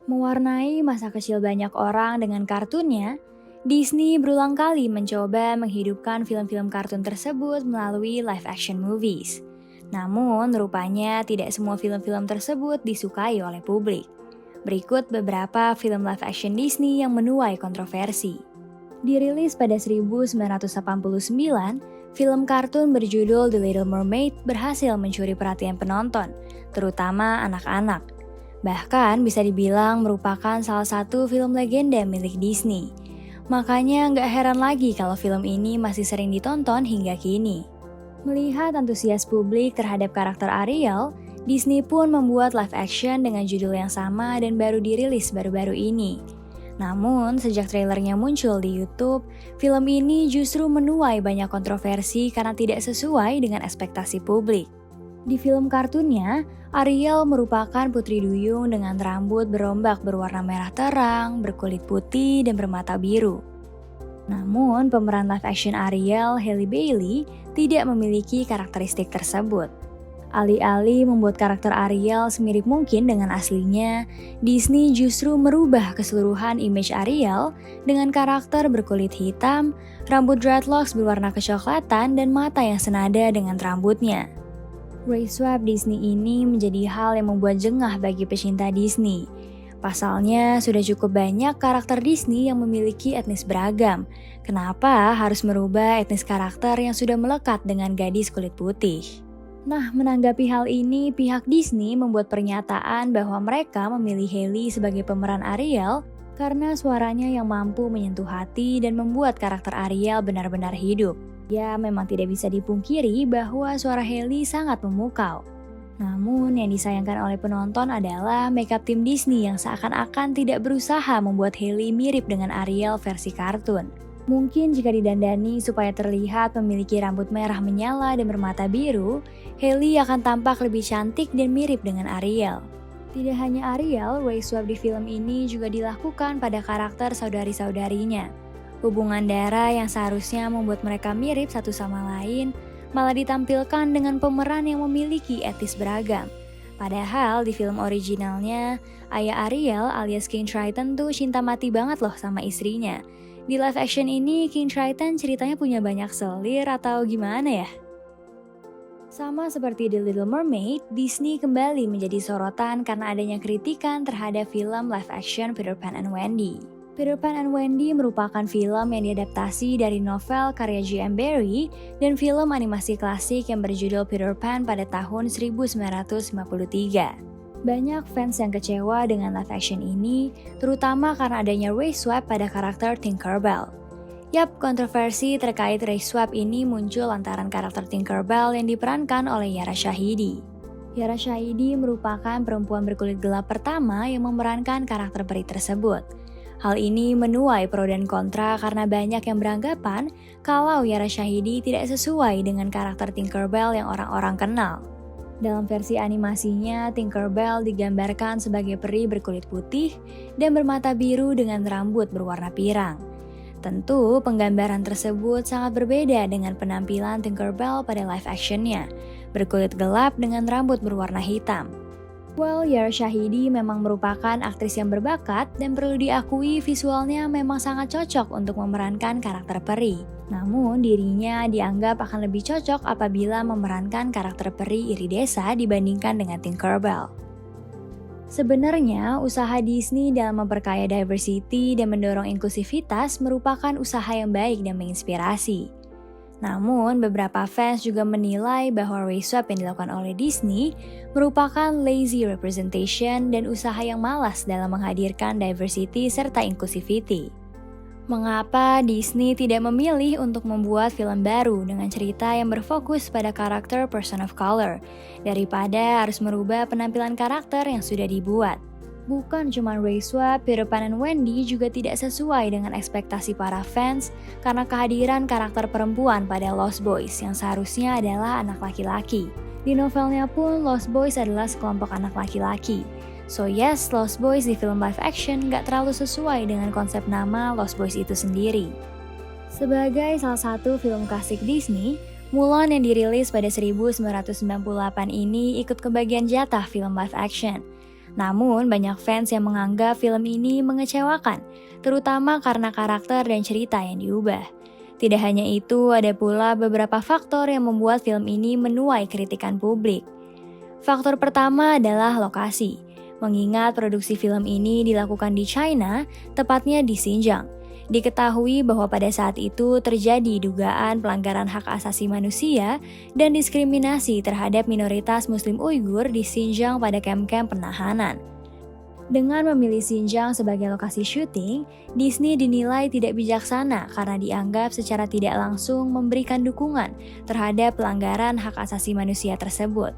Mewarnai masa kecil banyak orang dengan kartunnya, Disney berulang kali mencoba menghidupkan film-film kartun tersebut melalui live action movies. Namun, rupanya tidak semua film-film tersebut disukai oleh publik. Berikut beberapa film live action Disney yang menuai kontroversi. Dirilis pada 1989, film kartun berjudul The Little Mermaid berhasil mencuri perhatian penonton, terutama anak-anak. Bahkan bisa dibilang merupakan salah satu film legenda milik Disney. Makanya nggak heran lagi kalau film ini masih sering ditonton hingga kini. Melihat antusias publik terhadap karakter Ariel, Disney pun membuat live action dengan judul yang sama dan baru dirilis baru-baru ini. Namun, sejak trailernya muncul di YouTube, film ini justru menuai banyak kontroversi karena tidak sesuai dengan ekspektasi publik. Di film kartunnya, Ariel merupakan putri duyung dengan rambut berombak berwarna merah terang, berkulit putih, dan bermata biru. Namun, pemeran live action Ariel, Halle Bailey, tidak memiliki karakteristik tersebut. Alih-alih membuat karakter Ariel semirip mungkin dengan aslinya, Disney justru merubah keseluruhan image Ariel dengan karakter berkulit hitam, rambut dreadlocks berwarna kecoklatan, dan mata yang senada dengan rambutnya. Race swap Disney ini menjadi hal yang membuat jengah bagi pecinta Disney. Pasalnya, sudah cukup banyak karakter Disney yang memiliki etnis beragam. Kenapa harus merubah etnis karakter yang sudah melekat dengan gadis kulit putih? Nah, menanggapi hal ini, pihak Disney membuat pernyataan bahwa mereka memilih Halle sebagai pemeran Ariel karena suaranya yang mampu menyentuh hati dan membuat karakter Ariel benar-benar hidup. Ya, memang tidak bisa dipungkiri bahwa suara Halle sangat memukau. Namun, yang disayangkan oleh penonton adalah makeup tim Disney yang seakan-akan tidak berusaha membuat Halle mirip dengan Ariel versi kartun. Mungkin jika didandani supaya terlihat memiliki rambut merah menyala dan bermata biru, Halle akan tampak lebih cantik dan mirip dengan Ariel. Tidak hanya Ariel, race swap di film ini juga dilakukan pada karakter saudari-saudarinya. Hubungan darah yang seharusnya membuat mereka mirip satu sama lain, malah ditampilkan dengan pemeran yang memiliki etnis beragam. Padahal di film originalnya, ayah Ariel alias King Triton tuh cinta mati banget loh sama istrinya. Di live action ini, King Triton ceritanya punya banyak selir atau gimana ya? Sama seperti The Little Mermaid, Disney kembali menjadi sorotan karena adanya kritikan terhadap film live action Peter Pan and Wendy. Peter Pan and Wendy merupakan film yang diadaptasi dari novel karya J.M. Barrie dan film animasi klasik yang berjudul Peter Pan pada tahun 1953. Banyak fans yang kecewa dengan live action ini, terutama karena adanya race swap pada karakter Tinkerbell. Yap, kontroversi terkait race swap ini muncul lantaran karakter Tinkerbell yang diperankan oleh Yara Shahidi. Yara Shahidi merupakan perempuan berkulit gelap pertama yang memerankan karakter peri tersebut. Hal ini menuai pro dan kontra karena banyak yang beranggapan kalau Yara Shahidi tidak sesuai dengan karakter Tinkerbell yang orang-orang kenal. Dalam versi animasinya, Tinkerbell digambarkan sebagai peri berkulit putih dan bermata biru dengan rambut berwarna pirang. Tentu, penggambaran tersebut sangat berbeda dengan penampilan Tinkerbell pada live actionnya, berkulit gelap dengan rambut berwarna hitam. Well, Yara Shahidi memang merupakan aktris yang berbakat dan perlu diakui visualnya memang sangat cocok untuk memerankan karakter peri. Namun, dirinya dianggap akan lebih cocok apabila memerankan karakter peri iri desa dibandingkan dengan Tinkerbell. Sebenarnya, usaha Disney dalam memperkaya diversity dan mendorong inklusivitas merupakan usaha yang baik dan menginspirasi. Namun, beberapa fans juga menilai bahwa race swap yang dilakukan oleh Disney merupakan lazy representation dan usaha yang malas dalam menghadirkan diversity serta inclusivity. Mengapa Disney tidak memilih untuk membuat film baru dengan cerita yang berfokus pada karakter person of color, daripada harus merubah penampilan karakter yang sudah dibuat? Bukan cuma race swap, Peter Pan and Wendy juga tidak sesuai dengan ekspektasi para fans karena kehadiran karakter perempuan pada Lost Boys yang seharusnya adalah anak laki-laki. Di novelnya pun Lost Boys adalah sekelompok anak laki-laki. So yes, Lost Boys di film live action gak terlalu sesuai dengan konsep nama Lost Boys itu sendiri. Sebagai salah satu film klasik Disney, Mulan yang dirilis pada 1998 ini ikut kebagian jatah film live action. Namun, banyak fans yang menganggap film ini mengecewakan, terutama karena karakter dan cerita yang diubah. Tidak hanya itu, ada pula beberapa faktor yang membuat film ini menuai kritikan publik. Faktor pertama adalah lokasi. Mengingat produksi film ini dilakukan di China, tepatnya di Xinjiang. Diketahui bahwa pada saat itu terjadi dugaan pelanggaran hak asasi manusia dan diskriminasi terhadap minoritas Muslim Uighur di Xinjiang pada kamp-kamp penahanan. Dengan memilih Xinjiang sebagai lokasi syuting, Disney dinilai tidak bijaksana karena dianggap secara tidak langsung memberikan dukungan terhadap pelanggaran hak asasi manusia tersebut.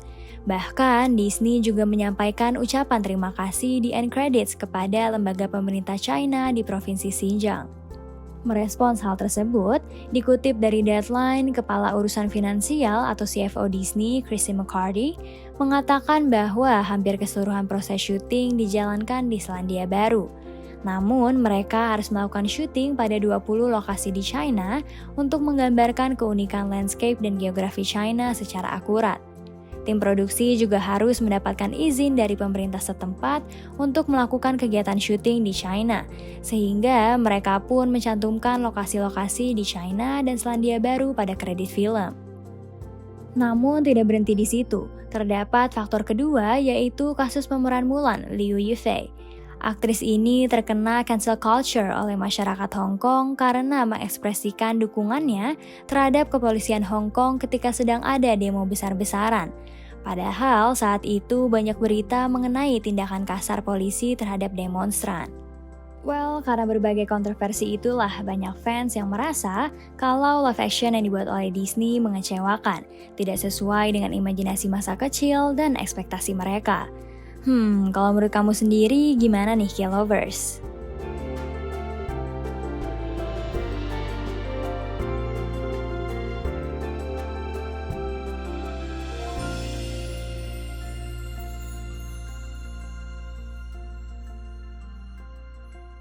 Bahkan, Disney juga menyampaikan ucapan terima kasih di end credits kepada lembaga pemerintah China di provinsi Xinjiang. Merespons hal tersebut, dikutip dari Deadline, Kepala Urusan Finansial atau CFO Disney, Christy McCarthy, mengatakan bahwa hampir keseluruhan proses syuting dijalankan di Selandia Baru. Namun, mereka harus melakukan syuting pada 20 lokasi di China untuk menggambarkan keunikan landscape dan geografi China secara akurat. Tim produksi juga harus mendapatkan izin dari pemerintah setempat untuk melakukan kegiatan syuting di China, sehingga mereka pun mencantumkan lokasi-lokasi di China dan Selandia Baru pada kredit film. Namun tidak berhenti di situ, terdapat faktor kedua yaitu kasus pemeran Mulan, Liu Yifei. Aktris ini terkena cancel culture oleh masyarakat Hong Kong karena mengekspresikan dukungannya terhadap kepolisian Hong Kong ketika sedang ada demo besar-besaran. Padahal saat itu banyak berita mengenai tindakan kasar polisi terhadap demonstran. Well, karena berbagai kontroversi itulah banyak fans yang merasa kalau live action yang dibuat oleh Disney mengecewakan, tidak sesuai dengan imajinasi masa kecil dan ekspektasi mereka. Kalau menurut kamu sendiri gimana nih, K-Lovers?